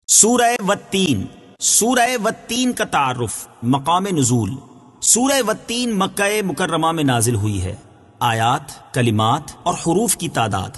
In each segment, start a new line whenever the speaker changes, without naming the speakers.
سورہ والتین۔ سورہ والتین کا تعارف، مقام نزول۔ سورہ والتین مکہ مکرمہ میں نازل ہوئی ہے۔ آیات، کلمات اور حروف کی تعداد: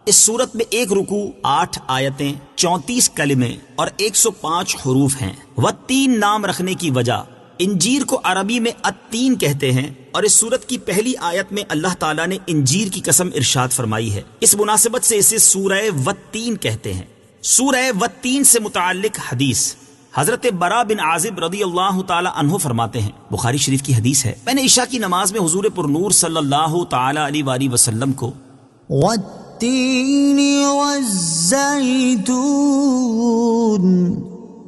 اس سورت میں 1 رکوع، 8 آیتیں، 34 کلمے اور 105 حروف ہیں۔ والتین نام رکھنے کی وجہ، انجیر کو عربی میں التین کہتے ہیں، اور اس سورت کی پہلی آیت میں اللہ تعالیٰ نے انجیر کی قسم ارشاد فرمائی ہے۔ اس مناسبت سے اسے سورہ والتین کہتے ہیں۔ سورہ والتین سے متعلق حدیث، حضرت برا بن عازب رضی اللہ تعالی عنہ فرماتے ہیں، بخاری شریف کی حدیث ہے، میں نے عشاء کی نماز میں حضور پر نور صلی اللہ تعالی علیہ وآلہ وسلم کو
والتین والزیتون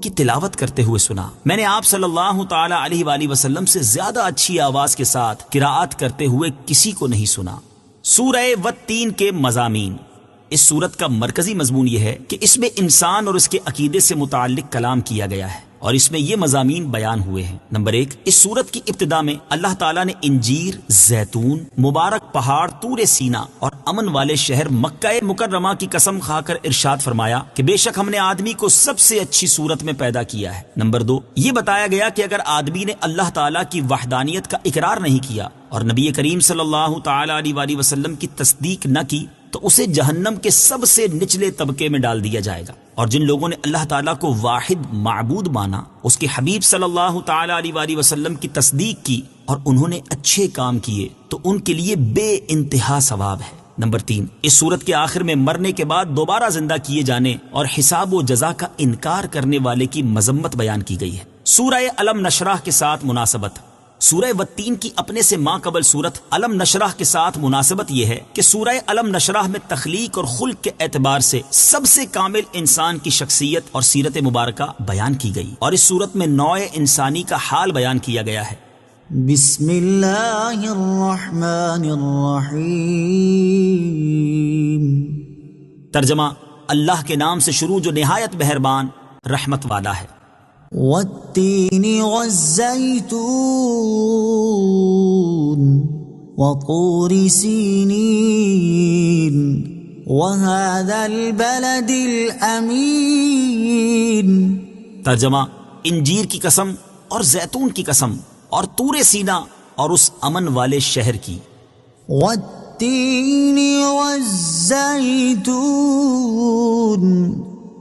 کی تلاوت کرتے ہوئے سنا۔ میں نے آپ صلی اللہ تعالی علیہ وآلہ وسلم سے زیادہ اچھی آواز کے ساتھ قراءت کرتے ہوئے کسی کو نہیں سنا۔ سورہ والتین کے مضامین۔ اس سورت کا مرکزی مضمون یہ ہے کہ اس میں انسان اور اس کے عقیدے سے متعلق کلام کیا گیا ہے، اور اس میں یہ مضامین بیان ہوئے ہیں۔ نمبر 1، اس سورت کی ابتدا میں اللہ تعالیٰ نے انجیر، زیتون، مبارک پہاڑ طور سینا اور امن والے شہر مکہ مکرمہ کی قسم کھا کر ارشاد فرمایا کہ بے شک ہم نے آدمی کو سب سے اچھی صورت میں پیدا کیا ہے۔ نمبر 2، یہ بتایا گیا کہ اگر آدمی نے اللہ تعالیٰ کی وحدانیت کا اقرار نہیں کیا اور نبی کریم صلی اللہ تعالی علیہ وآلہ وسلم کی تصدیق نہ کی تو اسے جہنم کے سب سے نچلے طبقے میں ڈال دیا جائے گا۔ اور جن لوگوں نے اللہ تعالیٰ کو واحد معبود مانا، اس کے حبیب صلی اللہ تعالی علیہ وآلہ وسلم کی تصدیق کی اور انہوں نے اچھے کام کیے تو ان کے لیے بے انتہا ثواب ہے۔ نمبر 3، اس سورت کے آخر میں مرنے کے بعد دوبارہ زندہ کیے جانے اور حساب و جزا کا انکار کرنے والے کی مذمت بیان کی گئی ہے۔ سورہ علم نشرح کے ساتھ مناسبت۔ سورہ والتین کی اپنے سے ماں قبل سورت علم نشرح کے ساتھ مناسبت یہ ہے کہ سورہ علم نشرح میں تخلیق اور خلق کے اعتبار سے سب سے کامل انسان کی شخصیت اور سیرت مبارکہ بیان کی گئی، اور اس سورت میں نوع انسانی کا حال بیان کیا گیا ہے۔
بسم اللہ الرحمن الرحیم۔
ترجمہ: اللہ کے نام سے شروع جو نہایت مہربان رحمت والا ہے۔
والتین والزیتون وطور سینین وهذا البلد الامین۔
ترجمہ: انجیر کی قسم اور زیتون کی قسم اور طور سینا اور اس امن والے شہر کی۔
والتین والزیتون،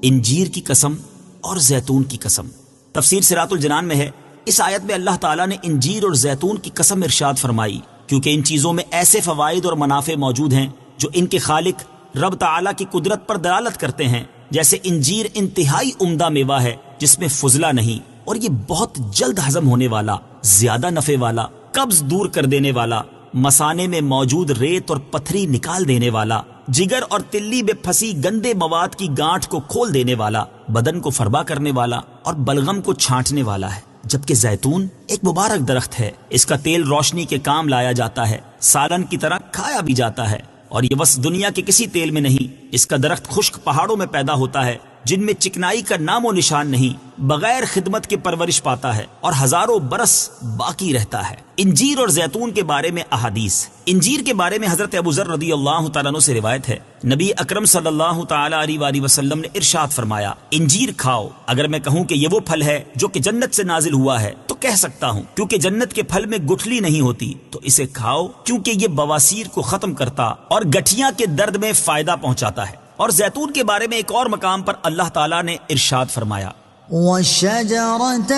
انجیر کی قسم اور زیتون کی قسم۔ تفسیر صراط الجنان میں ہے، اس آیت میں اللہ تعالیٰ نے انجیر اور زیتون کی قسم ارشاد فرمائی کیونکہ ان چیزوں میں ایسے فوائد اور منافع موجود ہیں جو ان کے خالق رب تعالیٰ کی قدرت پر دلالت کرتے ہیں۔ جیسے انجیر انتہائی عمدہ میوہ ہے جس میں فضلہ نہیں، اور یہ بہت جلد ہضم ہونے والا، زیادہ نفع والا، قبض دور کر دینے والا، مثانے میں موجود ریت اور پتھری نکال دینے والا، جگر اور تلی میں پھنسی گندے مواد کی گانٹھ کو کھول دینے والا، بدن کو فربا کرنے والا اور بلغم کو چھانٹنے والا ہے۔ جبکہ زیتون ایک مبارک درخت ہے، اس کا تیل روشنی کے کام لایا جاتا ہے، سالن کی طرح کھایا بھی جاتا ہے، اور یہ بس دنیا کے کسی تیل میں نہیں۔ اس کا درخت خشک پہاڑوں میں پیدا ہوتا ہے جن میں چکنائی کا نام و نشان نہیں، بغیر خدمت کے پرورش پاتا ہے اور ہزاروں برس باقی رہتا ہے۔ انجیر اور زیتون کے بارے میں احادیث۔ انجیر کے بارے میں حضرت ابو ذر رضی اللہ تعالیٰ عنہ سے روایت ہے، نبی اکرم صلی اللہ تعالی علیہ وآلہ وسلم نے ارشاد فرمایا، انجیر کھاؤ، اگر میں کہوں کہ یہ وہ پھل ہے جو کہ جنت سے نازل ہوا ہے تو کہہ سکتا ہوں، کیونکہ جنت کے پھل میں گٹھلی نہیں ہوتی، تو اسے کھاؤ کیونکہ یہ بواسیر کو ختم کرتا اور گٹھیاں کے درد میں فائدہ پہنچاتا ہے۔ اور زیتون کے بارے میں ایک اور مقام پر اللہ تعالیٰ نے ارشاد فرمایا،
وَشَجَرَةً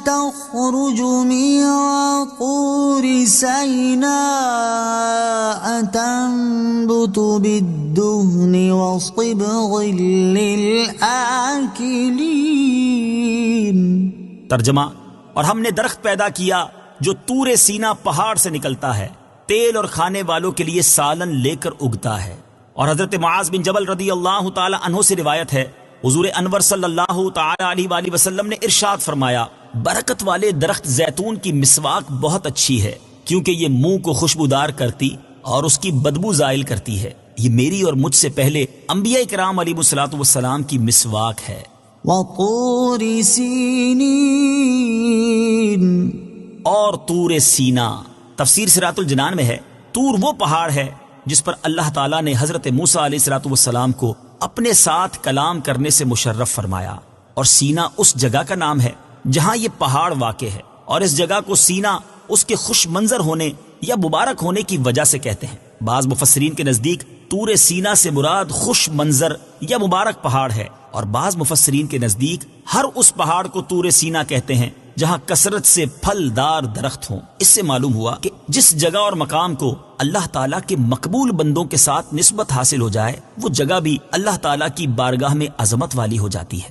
تَخْرُجُ مِن طُورِ سَيْنَاءَ تَنبُتُ بِالدُّهْنِ وَصِبْغٍ لِّلْآكِلِينَ۔
ترجمہ: اور ہم نے درخت پیدا کیا جو طور سینا پہاڑ سے نکلتا ہے، تیل اور کھانے والوں کے لیے سالن لے کر اگتا ہے۔ اور حضرت معاذ بن جبل رضی اللہ تعالی عنہ سے روایت ہے، حضور انور صلی اللہ تعالی علیہ وآلہ وسلم نے ارشاد فرمایا، برکت والے درخت زیتون کی مسواک بہت اچھی ہے کیونکہ یہ منہ کو خوشبودار کرتی اور اس کی بدبو زائل کرتی ہے۔ یہ میری اور مجھ سے پہلے انبیاء کرام علیہ الصلوۃ والسلام کی مسواک ہے۔
وَطُورِ سِینِین،
اور طور سینا۔ تفسیر صراط الجنان میں ہے، طور وہ پہاڑ ہے جس پر اللہ تعالیٰ نے حضرت موسیٰ علیہ السلام کو اپنے ساتھ کلام کرنے سے مشرف فرمایا، اور سینا اس جگہ کا نام ہے جہاں یہ پہاڑ واقع ہے، اور اس جگہ کو سینا اس کے خوش منظر ہونے یا مبارک ہونے کی وجہ سے کہتے ہیں۔ بعض مفسرین کے نزدیک طور سینا سے مراد خوش منظر یا مبارک پہاڑ ہے، اور بعض مفسرین کے نزدیک ہر اس پہاڑ کو طور سینا کہتے ہیں جہاں کثرت سے پھل دار درخت ہوں۔ اس سے معلوم ہوا کہ جس جگہ اور مقام کو اللہ تعالیٰ کے مقبول بندوں کے ساتھ نسبت حاصل ہو جائے، وہ جگہ بھی اللہ تعالیٰ کی بارگاہ میں عظمت والی ہو جاتی ہے۔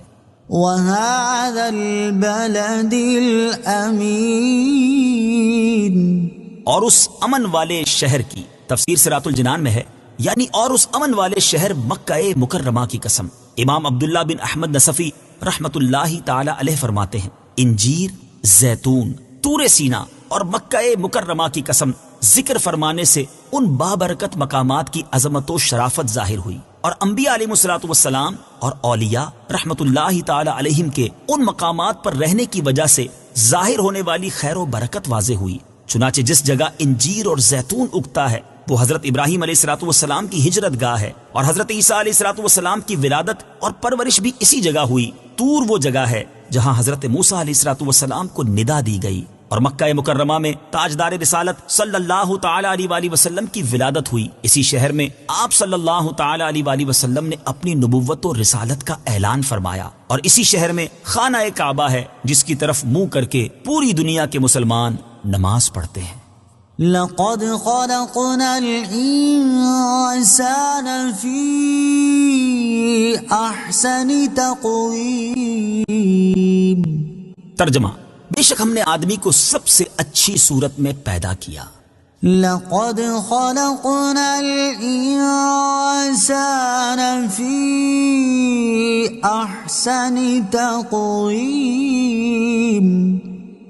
وَهَذَا الْبَلَدِ الْأَمِينِ،
اور اس امن والے شہر کی، تفسیر صراط الجنان میں ہے، یعنی اور اس امن والے شہر مکہ مکرمہ کی قسم۔ امام عبداللہ بن احمد نصفی رحمت اللہ تعالی علیہ فرماتے ہیں، انجیر، زیتون، طور سینا اور مکہ مکرمہ کی قسم ذکر فرمانے سے ان بابرکت مقامات کی عظمت و شرافت ظاہر ہوئی، اور انبیاء علیہ الصلوۃ والسلام اور اولیاء رحمت اللہ تعالی علیہم کے ان مقامات پر رہنے کی وجہ سے ظاہر ہونے والی خیر و برکت واضح ہوئی۔ چنانچہ جس جگہ انجیر اور زیتون اگتا ہے وہ حضرت ابراہیم علیہ الصلوۃ والسلام کی ہجرت گاہ ہے، اور حضرت عیسیٰ علیہ الصلوۃ والسلام کی ولادت اور پرورش بھی اسی جگہ ہوئی۔ طور وہ جگہ ہے جہاں حضرت موسیٰ علیہ الصلوۃ والسلام کو ندا دی گئی، اور مکہ مکرمہ میں تاجدار رسالت صلی اللہ تعالی علیہ وآلہ وسلم کی ولادت ہوئی۔ اسی شہر میں آپ صلی اللہ تعالی علیہ وآلہ وسلم نے اپنی نبوت و رسالت کا اعلان فرمایا، اور اسی شہر میں خانہ کعبہ ہے جس کی طرف منہ کر کے پوری دنیا کے مسلمان نماز پڑھتے ہیں۔
لَقَدْ خَلَقْنَا الْإِنسَانَ فِي أَحْسَنِ تَقْوِيمٍ۔
ترجمہ، بے شک ہم نے آدمی کو سب سے اچھی صورت میں پیدا کیا۔
لَقَدْ خَلَقْنَا الْإِنسَانَ فِي أَحْسَنِ تَقْوِيمٍ۔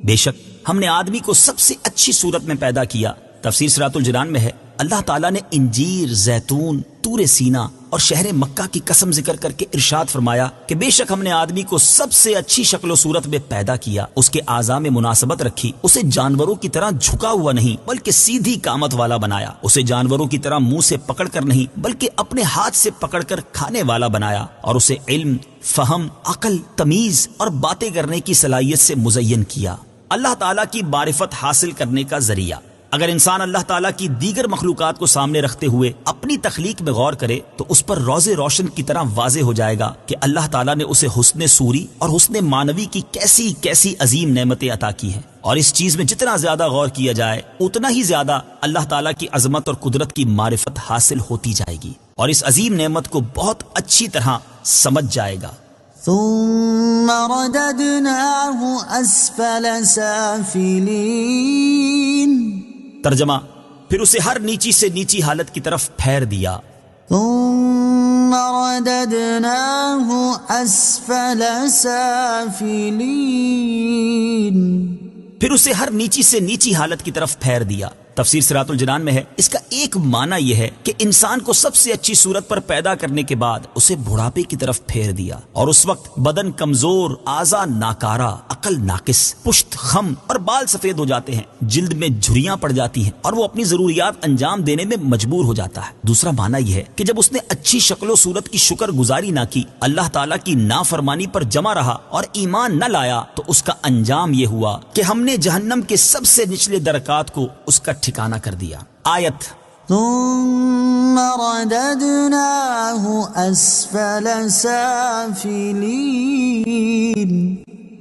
بے شک ہم نے آدمی کو سب سے اچھی صورت میں پیدا کیا۔ تفسیر صراط الجنان میں ہے، اللہ تعالیٰ نے انجیر، زیتون، طور سینا اور شہر مکہ کی قسم ذکر کر کے ارشاد فرمایا کہ بے شک ہم نے آدمی کو سب سے اچھی شکل و صورت میں پیدا کیا، اس کے اعضاء میں مناسبت رکھی، اسے جانوروں کی طرح جھکا ہوا نہیں بلکہ سیدھی قامت والا بنایا، اسے جانوروں کی طرح منہ سے پکڑ کر نہیں بلکہ اپنے ہاتھ سے پکڑ کر کھانے والا بنایا، اور اسے علم، فہم، عقل، تمیز اور باتیں کرنے کی صلاحیت سے مزین کیا۔ اللہ تعالیٰ کی معرفت حاصل کرنے کا ذریعہ۔ اگر انسان اللہ تعالیٰ کی دیگر مخلوقات کو سامنے رکھتے ہوئے اپنی تخلیق میں غور کرے تو اس پر روز روشن کی طرح واضح ہو جائے گا کہ اللہ تعالیٰ نے اسے حسن صوری اور حسن معنوی کی کیسی کیسی عظیم نعمتیں عطا کی ہیں، اور اس چیز میں جتنا زیادہ غور کیا جائے اتنا ہی زیادہ اللہ تعالیٰ کی عظمت اور قدرت کی معرفت حاصل ہوتی جائے گی، اور اس عظیم نعمت کو بہت اچھی طرح سمجھ جائے گا۔
ثم رددناه اسفل سافلين۔
ترجمہ، پھر اسے ہر نیچی سے نیچی حالت کی طرف پھیر دیا۔
ثم رددناه اسفل سافلين۔
پھر اسے ہر نیچی سے نیچی حالت کی طرف پھیر دیا۔ تفسیر صراط الجنان میں ہے، اس کا ایک معنی یہ ہے کہ انسان کو سب سے اچھی صورت پر پیدا کرنے کے بعد اسے بڑھاپے کی طرف پھیر دیا، اور اس وقت بدن کمزور، اعضاء ناکارہ، عقل ناقص، پشت خم اور بال سفید ہو جاتے ہیں، جلد میں جھریاں پڑ جاتی ہیں، اور وہ اپنی ضروریات انجام دینے میں مجبور ہو جاتا ہے۔ دوسرا معنی یہ ہے کہ جب اس نے اچھی شکل و صورت کی شکر گزاری نہ کی، اللہ تعالیٰ کی نافرمانی پر جمع رہا اور ایمان نہ لایا، تو اس کا انجام یہ ہوا کہ ہم نے جہنم کے سب سے نچلے درکات کو اس کا ٹھکانہ کر دیا۔ آیت،
ثم رددناه اسفل سافلين۔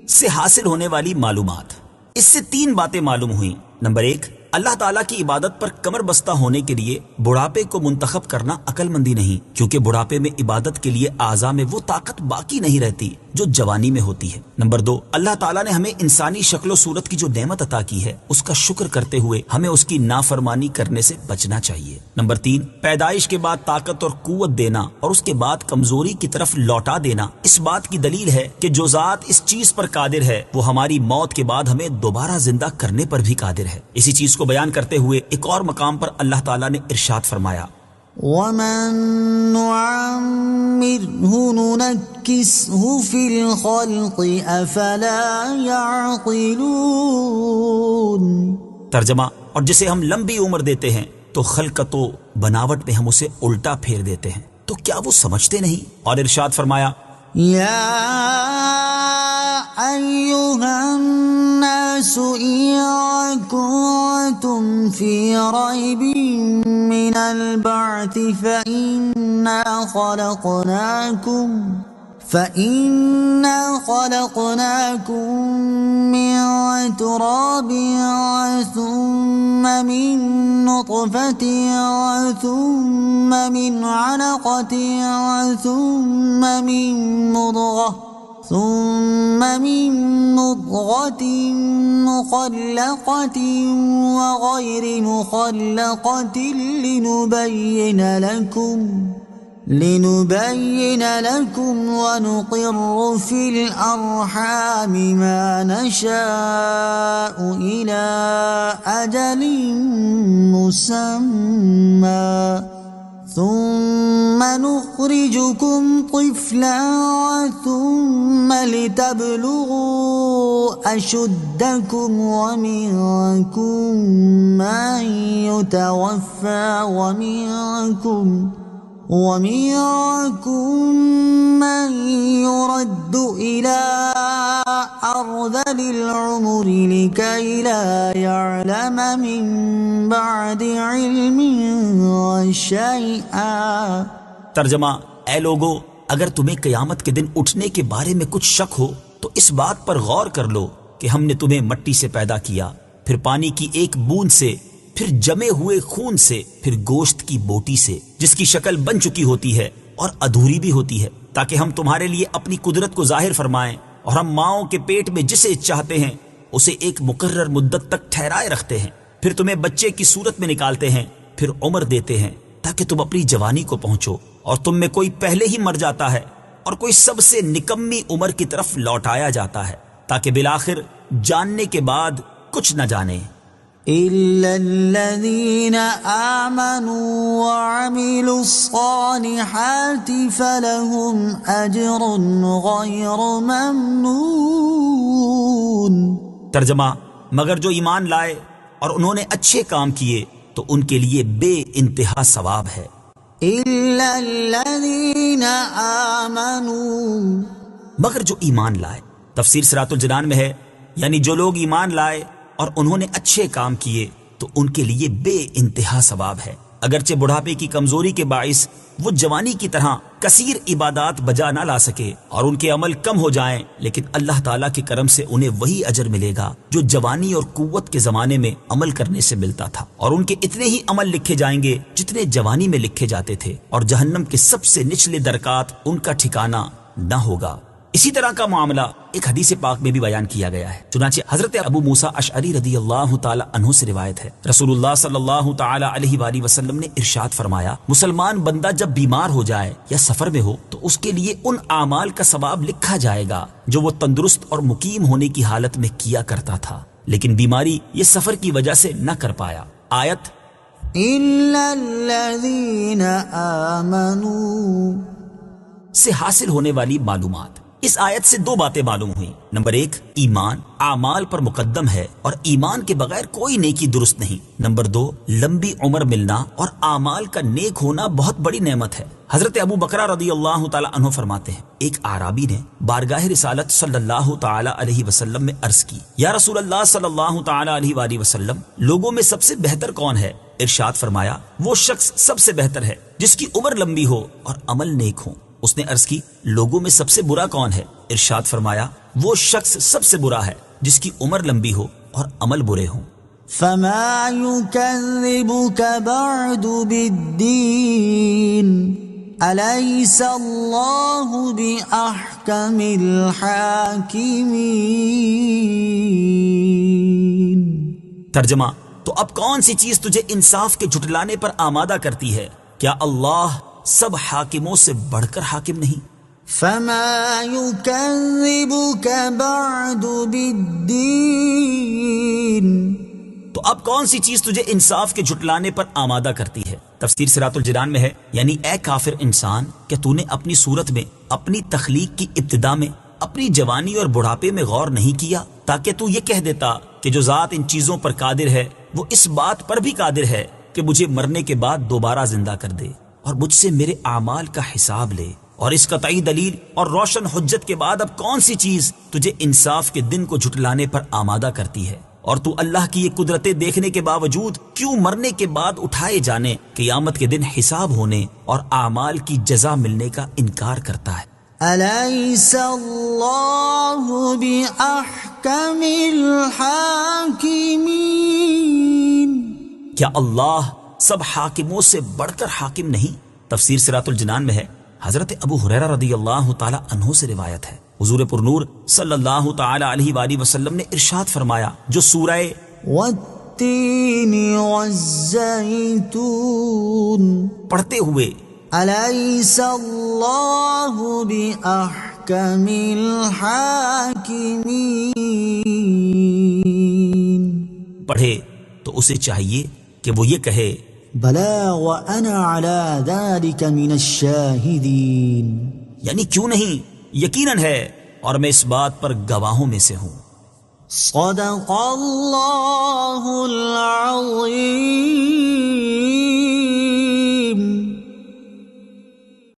سے حاصل ہونے والی معلومات۔ اس سے 3 باتیں معلوم ہوئیں۔ نمبر 1، اللہ تعالیٰ کی عبادت پر کمر بستہ ہونے کے لیے بڑھاپے کو منتخب کرنا عقل مندی نہیں، کیونکہ بڑھاپے میں عبادت کے لیے اعضاء میں وہ طاقت باقی نہیں رہتی جو جوانی میں ہوتی ہے۔ نمبر 2، اللہ تعالیٰ نے ہمیں انسانی شکل و صورت کی جو نعمت عطا کی ہے اس کا شکر کرتے ہوئے ہمیں اس کی نافرمانی کرنے سے بچنا چاہیے۔ نمبر 3، پیدائش کے بعد طاقت اور قوت دینا اور اس کے بعد کمزوری کی طرف لوٹا دینا اس بات کی دلیل ہے کہ جو ذات اس چیز پر قادر ہے وہ ہماری موت کے بعد ہمیں دوبارہ زندہ کرنے پر بھی قادر ہے۔ اسی چیز کو بیان کرتے ہوئے ایک اور مقام پر اللہ تعالیٰ نے ارشاد فرمایا،
وَمَن نُعَمِّرْهُ نُنَكِّسْهُ فِي الْخَلْقِ أَفَلَا يَعْقِلُونَ۔
ترجمہ، اور جسے ہم لمبی عمر دیتے ہیں تو خلقت و بناوٹ میں ہم اسے الٹا پھیر دیتے ہیں۔ تو کیا وہ سمجھتے نہیں؟ اور ارشاد فرمایا
يا أيها الناس إن كنتم في ريب من البعث فإنا خلقناكم من تراب ثم من نطفة ثم من علقة ثم من مضغة مخلقة وغير مخلقة لنبين لكم ونقر في الأرحام ما نشاء إلى أجل مسمى ثم نخرجكم طفلا ثم لتبلغوا أشدكم ومنكم من يتوفى ومنكم من يرد إلى أرذل العمر لكي لا يعلم من بعد علم شيئا۔
ترجمہ: اے لوگو، اگر تمہیں قیامت کے دن اٹھنے کے بارے میں کچھ شک ہو تو اس بات پر غور کر لو کہ ہم نے تمہیں مٹی سے پیدا کیا، پھر پانی کی ایک بوند سے، پھر جمے ہوئے خون سے، پھر گوشت کی بوٹی سے جس کی شکل بن چکی ہوتی ہے اور ادھوری بھی ہوتی ہے، تاکہ ہم تمہارے لیے اپنی قدرت کو ظاہر فرمائیں، اور ہم ماؤں کے پیٹ میں جسے چاہتے ہیں اسے ایک مقرر مدت تک ٹھہرائے رکھتے ہیں، پھر تمہیں بچے کی صورت میں نکالتے ہیں، پھر عمر دیتے ہیں تاکہ تم اپنی جوانی کو پہنچو، اور تم میں کوئی پہلے ہی مر جاتا ہے اور کوئی سب سے نکمی عمر کی طرف لوٹایا جاتا ہے، تاکہ بالآخر جاننے کے بعد کچھ نہ جانے۔
إلا الذين آمنوا وعملوا الصالحات فلهم أجر غير ممنون۔
ترجمہ: مگر جو ایمان لائے اور انہوں نے اچھے کام کیے تو ان کے لیے بے انتہا ثواب ہے۔
إلا الذين آمنوا،
مگر جو ایمان لائے۔ تفسیر صراط الجنان میں ہے یعنی جو لوگ ایمان لائے اور انہوں نے اچھے کام کیے تو ان کے لیے بے انتہا ثواب ہے، اگرچہ بڑھاپے کی کمزوری کے باعث وہ جوانی کی طرح کثیر عبادات بجا نہ لا سکے اور ان کے عمل کم ہو جائیں، لیکن اللہ تعالیٰ کے کرم سے انہیں وہی اجر ملے گا جو جوانی اور قوت کے زمانے میں عمل کرنے سے ملتا تھا، اور ان کے اتنے ہی عمل لکھے جائیں گے جتنے جوانی میں لکھے جاتے تھے، اور جہنم کے سب سے نچلے درکات ان کا ٹھکانہ نہ ہوگا۔ اسی طرح کا معاملہ ایک حدیث پاک میں بھی بیان کیا گیا ہے، چنانچہ حضرت ابو موسیٰ اشعری رضی اللہ تعالی عنہ سے روایت ہے، رسول اللہ صلی اللہ تعالی علیہ وآلہ وسلم نے ارشاد فرمایا، مسلمان بندہ جب بیمار ہو جائے یا سفر میں ہو تو اس کے لیے ان اعمال کا ثواب لکھا جائے گا جو وہ تندرست اور مقیم ہونے کی حالت میں کیا کرتا تھا، لیکن بیماری یہ سفر کی وجہ سے نہ کر پایا۔ آیت
إلا الذين آمنوا
سے حاصل ہونے والی معلومات۔ اس آیت سے دو باتیں معلوم ہوئیں۔ نمبر ایک، ایمان اعمال پر مقدم ہے اور ایمان کے بغیر کوئی نیکی درست نہیں۔ نمبر دو، لمبی عمر ملنا اور اعمال کا نیک ہونا بہت بڑی نعمت ہے۔ حضرت ابو بکرہ رضی اللہ تعالی عنہ فرماتے ہیں، ایک اعرابی نے بارگاہ رسالت صلی اللہ تعالی علیہ وسلم میں عرض کی، یا رسول اللہ صلی اللہ تعالی علیہ وآلہ وسلم، لوگوں میں سب سے بہتر کون ہے؟ ارشاد فرمایا، وہ شخص سب سے بہتر ہے جس کی عمر لمبی ہو اور عمل نیک ہو۔ اس نے عرض کی، لوگوں میں سب سے برا کون ہے؟ ارشاد فرمایا، وہ شخص سب سے برا ہے جس کی عمر لمبی ہو اور عمل برے ہوں۔
فما يكذبك بعد بالدين أليس الله بأحكم الحاكمين۔
ترجمہ: تو اب کون سی چیز تجھے انصاف کے جھٹلانے پر آمادہ کرتی ہے؟ کیا اللہ سب حاکموں سے بڑھ کر حاکم نہیں؟
فما يكذبك بعد بالدين،
تو اب کون سی چیز تجھے انصاف کے جھٹلانے پر آمادہ کرتی ہے؟ تفسیر صراط الجنان میں ہے یعنی اے کافر انسان، کہ تو نے اپنی صورت میں، اپنی تخلیق کی ابتدا میں، اپنی جوانی اور بڑھاپے میں غور نہیں کیا تاکہ تو یہ کہہ دیتا کہ جو ذات ان چیزوں پر قادر ہے وہ اس بات پر بھی قادر ہے کہ مجھے مرنے کے بعد دوبارہ زندہ کر دے، اور مجھ سے میرے اعمال کا حساب لے۔ اور اس قطعی دلیل اور روشن حجت کے بعد اب کون سی چیز تجھے انصاف کے دن کو جھٹلانے پر آمادہ کرتی ہے؟ اور تو اللہ کی یہ قدرتیں دیکھنے کے باوجود کیوں مرنے کے بعد اٹھائے جانے، قیامت کے دن حساب ہونے اور اعمال کی جزا ملنے کا انکار کرتا ہے؟
أليس الله بأحكم الحاكمين؟
کیا اللہ سب حاکموں سے بڑھ کر حاکم نہیں؟ تفسیر صراط الجنان میں ہے، حضرت ابو ہریرہ رضی اللہ تعالی عنہ سے روایت ہے، حضور پرنور صلی اللہ تعالی علیہ وآلہ وسلم نے ارشاد فرمایا، جو سورہ
والتين والزيتون
پڑھتے ہوئے
أليس الله بأحكم الحاكمين؟
پڑھے تو اسے چاہیے کہ وہ یہ کہے
بلى وأنا على ذلك من الشاهدين،
یعنی کیوں نہیں، یقیناً ہے اور میں اس بات پر گواہوں میں سے ہوں۔
صدق اللہ